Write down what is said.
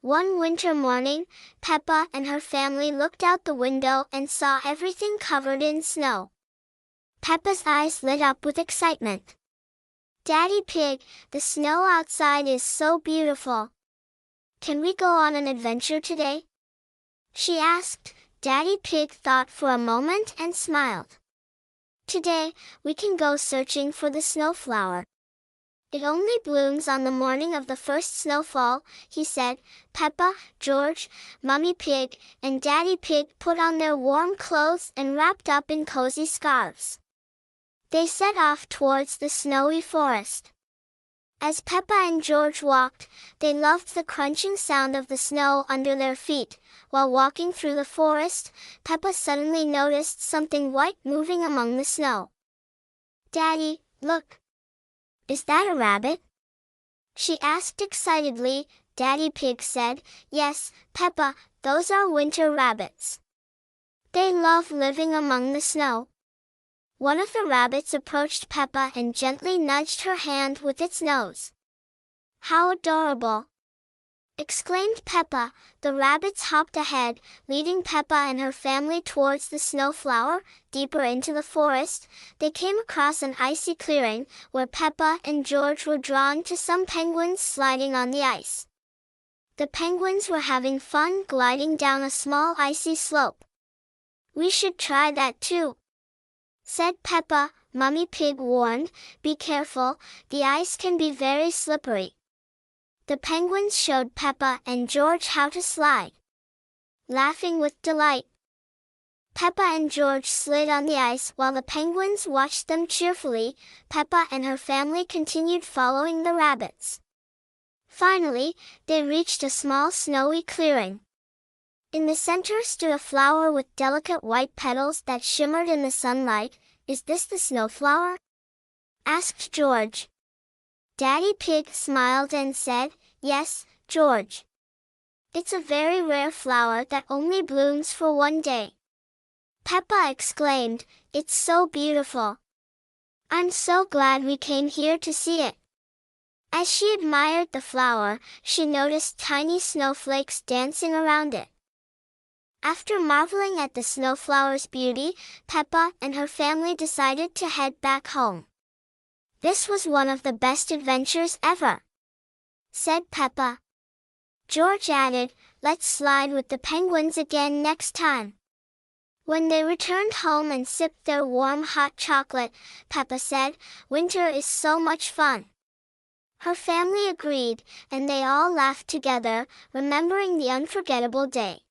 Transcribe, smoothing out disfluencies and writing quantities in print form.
One winter morning, Peppa and her family looked out the window and saw everything covered in snow. Peppa's eyes lit up with excitement. "Daddy Pig, the snow outside is so beautiful. Can we go on an adventure today?" she asked. Daddy Pig thought for a moment and smiled. "Today, we can go searching for the snowflower. It only blooms on the morning of the first snowfall," he said. Peppa, George, Mummy Pig, and Daddy Pig put on their warm clothes and wrapped up in cozy scarves. They set off towards the snowy forest. As Peppa and George walked, they loved the crunching sound of the snow under their feet. While walking through the forest, Peppa suddenly noticed something white moving among the snow. "Daddy, look! Is that a rabbit?" she asked excitedly. Daddy Pig said, "Yes, Peppa, those are winter rabbits. They love living among the snow." One of the rabbits approached Peppa and gently nudged her hand with its nose. "How adorable!" exclaimed Peppa. The rabbits hopped ahead, leading Peppa and her family towards the snowflower. Deeper into the forest, they came across an icy clearing, where Peppa and George were drawn to some penguins sliding on the ice. The penguins were having fun gliding down a small icy slope. "We should try that too," said Peppa. Mummy Pig warned, "Be careful, the ice can be very slippery." The penguins showed Peppa and George how to slide. Laughing with delight, Peppa and George slid on the ice while the penguins watched them cheerfully. Peppa and her family continued following the rabbits. Finally, they reached a small snowy clearing. In the center stood a flower with delicate white petals that shimmered in the sunlight. "Is this the snowflower?" asked George. Daddy Pig smiled and said, "Yes, George. It's a very rare flower that only blooms for one day." Peppa exclaimed, "It's so beautiful. I'm so glad we came here to see it." As she admired the flower, she noticed tiny snowflakes dancing around it. After marveling at the snowflower's beauty, Peppa and her family decided to head back home. "This was one of the best adventures ever," said Peppa. George added, "Let's slide with the penguins again next time." When they returned home and sipped their warm hot chocolate, Peppa said, "Winter is so much fun." Her family agreed, and they all laughed together, remembering the unforgettable day.